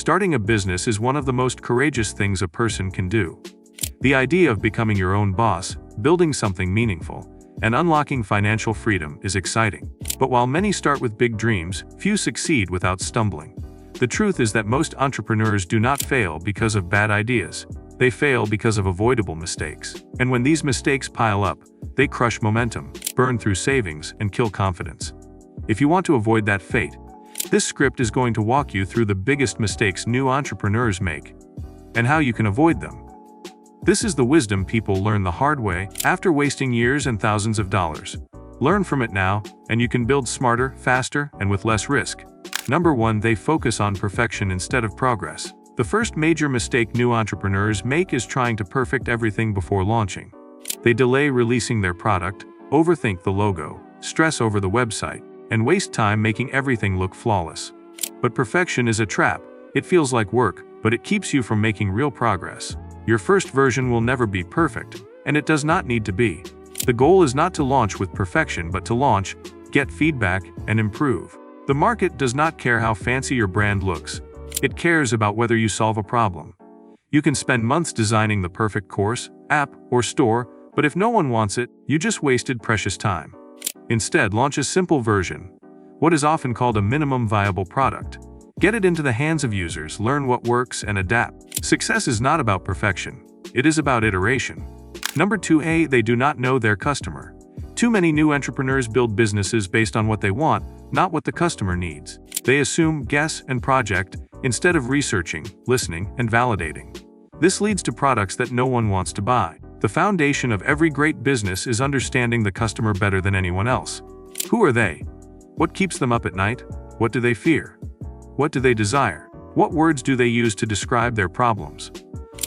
Starting a business is one of the most courageous things a person can do. The idea of becoming your own boss, building something meaningful, and unlocking financial freedom is exciting. But while many start with big dreams, few succeed without stumbling. The truth is that most entrepreneurs do not fail because of bad ideas. They fail because of avoidable mistakes. And when these mistakes pile up, they crush momentum, burn through savings, and kill confidence. If you want to avoid that fate, this script is going to walk you through the biggest mistakes new entrepreneurs make and how you can avoid them. This is the wisdom people learn the hard way after wasting years and thousands of dollars. Learn from it now, and you can build smarter, faster, and with less risk. Number 1, they focus on perfection instead of progress. The first major mistake new entrepreneurs make is trying to perfect everything before launching. They delay releasing their product, overthink the logo, stress over the website, and waste time making everything look flawless. But perfection is a trap. It feels like work, but it keeps you from making real progress. Your first version will never be perfect, and it does not need to be. The goal is not to launch with perfection but to launch, get feedback, and improve. The market does not care how fancy your brand looks. It cares about whether you solve a problem. You can spend months designing the perfect course, app, or store, but if no one wants it, you just wasted precious time. Instead, launch a simple version, what is often called a minimum viable product. Get it into the hands of users, learn what works, and adapt. Success is not about perfection. It is about iteration. Number 2, they do not know their customer. Too many new entrepreneurs build businesses based on what they want, not what the customer needs. They assume, guess, and project, instead of researching, listening, and validating. This leads to products that no one wants to buy. The foundation of every great business is understanding the customer better than anyone else. Who are they? What keeps them up at night? What do they fear? What do they desire? What words do they use to describe their problems?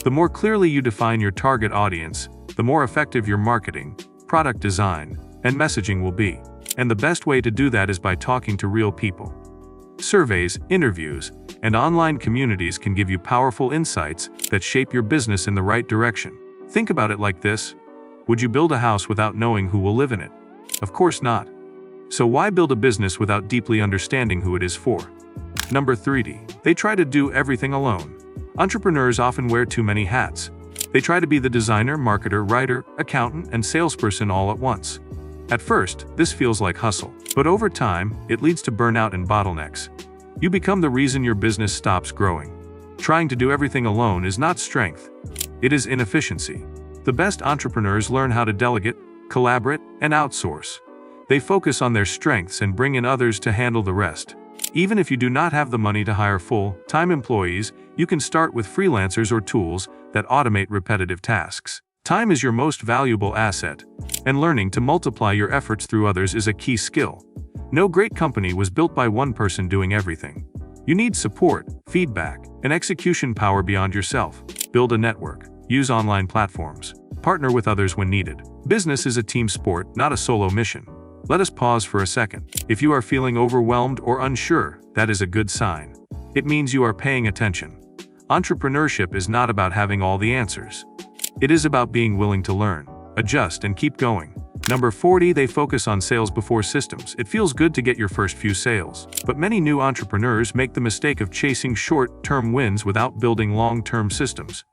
The more clearly you define your target audience, the more effective your marketing, product design, and messaging will be. And the best way to do that is by talking to real people. Surveys, interviews, and online communities can give you powerful insights that shape your business in the right direction. Think about it like this: would you build a house without knowing who will live in it? Of course not. So why build a business without deeply understanding who it is for? Number 3, they try to do everything alone. Entrepreneurs often wear too many hats. They try to be the designer, marketer, writer, accountant, and salesperson all at once. At first, this feels like hustle, but over time, it leads to burnout and bottlenecks. You become the reason your business stops growing. Trying to do everything alone is not strength. It is inefficiency. The best entrepreneurs learn how to delegate, collaborate, and outsource. They focus on their strengths and bring in others to handle the rest. Even if you do not have the money to hire full-time employees, you can start with freelancers or tools that automate repetitive tasks. Time is your most valuable asset, and learning to multiply your efforts through others is a key skill. No great company was built by one person doing everything. You need support, feedback, and execution power beyond yourself. Build a network. Use online platforms. Partner with others when needed. Business is a team sport, not a solo mission. Let us pause for a second. If you are feeling overwhelmed or unsure, that is a good sign. It means you are paying attention. Entrepreneurship is not about having all the answers. It is about being willing to learn, adjust, and keep going. Number 40, they focus on sales before systems. It feels good to get your first few sales, but many new entrepreneurs make the mistake of chasing short-term wins without building long-term systems.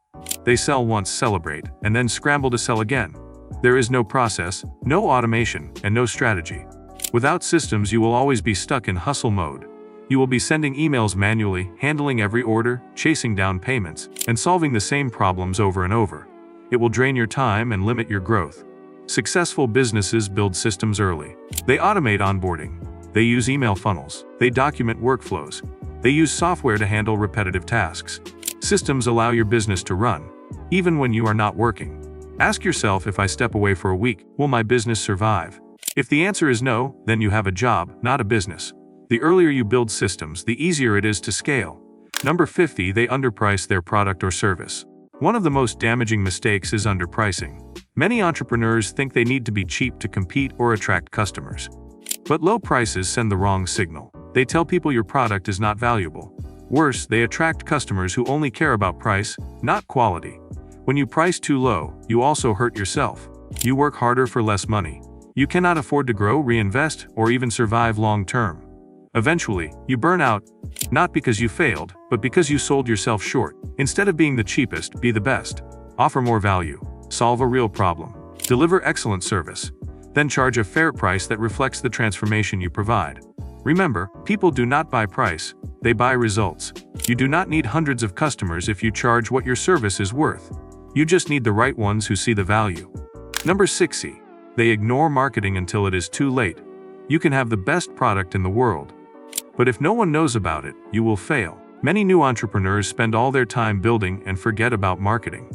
They sell once, celebrate, and then scramble to sell again. There is no process, no automation, and no strategy. Without systems, you will always be stuck in hustle mode. You will be sending emails manually, handling every order, chasing down payments, and solving the same problems over and over. It will drain your time and limit your growth. Successful businesses build systems early. They automate onboarding. They use email funnels. They document workflows. They use software to handle repetitive tasks. Systems allow your business to run, even when you are not working. Ask yourself, if I step away for a week, will my business survive? If the answer is no, then you have a job, not a business. The earlier you build systems, the easier it is to scale. Number 50, they underprice their product or service. One of the most damaging mistakes is underpricing. Many entrepreneurs think they need to be cheap to compete or attract customers. But low prices send the wrong signal. They tell people your product is not valuable. Worse, they attract customers who only care about price, not quality. When you price too low, you also hurt yourself. You work harder for less money. You cannot afford to grow, reinvest, or even survive long term. Eventually, you burn out, not because you failed, but because you sold yourself short. Instead of being the cheapest, be the best. Offer more value. Solve a real problem. Deliver excellent service. Then charge a fair price that reflects the transformation you provide. Remember, people do not buy price, they buy results. You do not need hundreds of customers if you charge what your service is worth. You just need the right ones who see the value. Number 60. They ignore marketing until it is too late. You can have the best product in the world, but if no one knows about it, you will fail. Many new entrepreneurs spend all their time building and forget about marketing.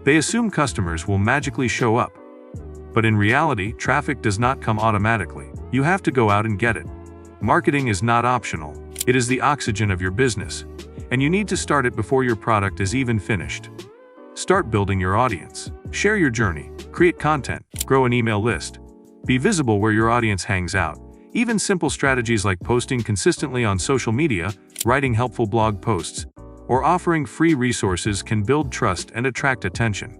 They assume customers will magically show up. But in reality, traffic does not come automatically. You have to go out and get it. Marketing is not optional. It is the oxygen of your business, and you need to start it before your product is even finished. Start building your audience. Share your journey. Create content. Grow an email list. Be visible where your audience hangs out. Even simple strategies like posting consistently on social media, writing helpful blog posts, or offering free resources can build trust and attract attention.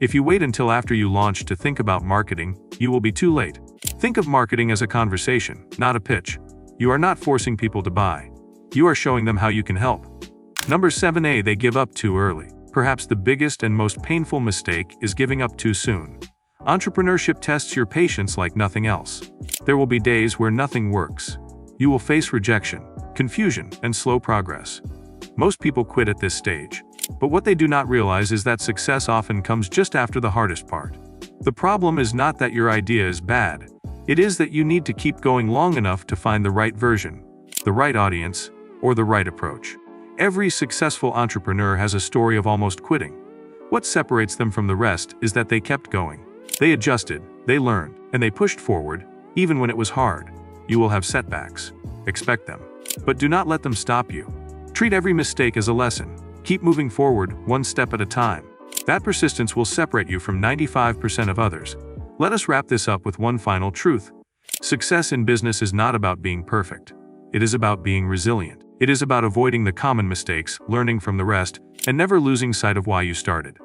If you wait until after you launch to think about marketing, you will be too late. Think of marketing as a conversation, not a pitch. You are not forcing people to buy. You are showing them how you can help. Number 7. They give up too early. Perhaps the biggest and most painful mistake is giving up too soon. Entrepreneurship tests your patience like nothing else. There will be days where nothing works. You will face rejection, confusion, and slow progress. Most people quit at this stage, but what they do not realize is that success often comes just after the hardest part. The problem is not that your idea is bad. It is that you need to keep going long enough to find the right version, the right audience, or the right approach. Every successful entrepreneur has a story of almost quitting. What separates them from the rest is that they kept going. They adjusted, they learned, and they pushed forward, even when it was hard. You will have setbacks. Expect them. But do not let them stop you. Treat every mistake as a lesson. Keep moving forward, one step at a time. That persistence will separate you from 95% of others. Let us wrap this up with one final truth. Success in business is not about being perfect. It is about being resilient. It is about avoiding the common mistakes, learning from the rest, and never losing sight of why you started.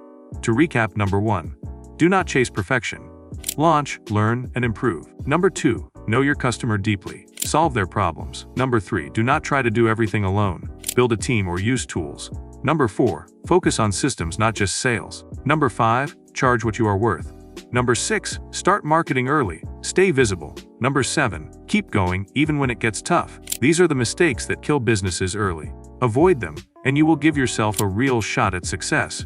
To recap, number 1. Do not chase perfection. Launch, learn, and improve. Number 2. Know your customer deeply. Solve their problems. Number 3. Do not try to do everything alone. Build a team or use tools. Number 4. Focus on systems, not just sales. Number 5. Charge what you are worth. Number 6. Start marketing early. Stay visible. Number 7. Keep going, even when it gets tough. These are the mistakes that kill businesses early. Avoid them, and you will give yourself a real shot at success.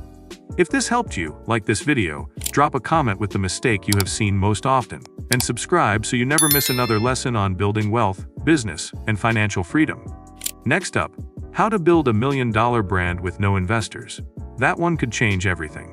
If this helped you, like this video, drop a comment with the mistake you have seen most often, and subscribe so you never miss another lesson on building wealth, business, and financial freedom. Next up, how to build $1 million brand with no investors. That one could change everything.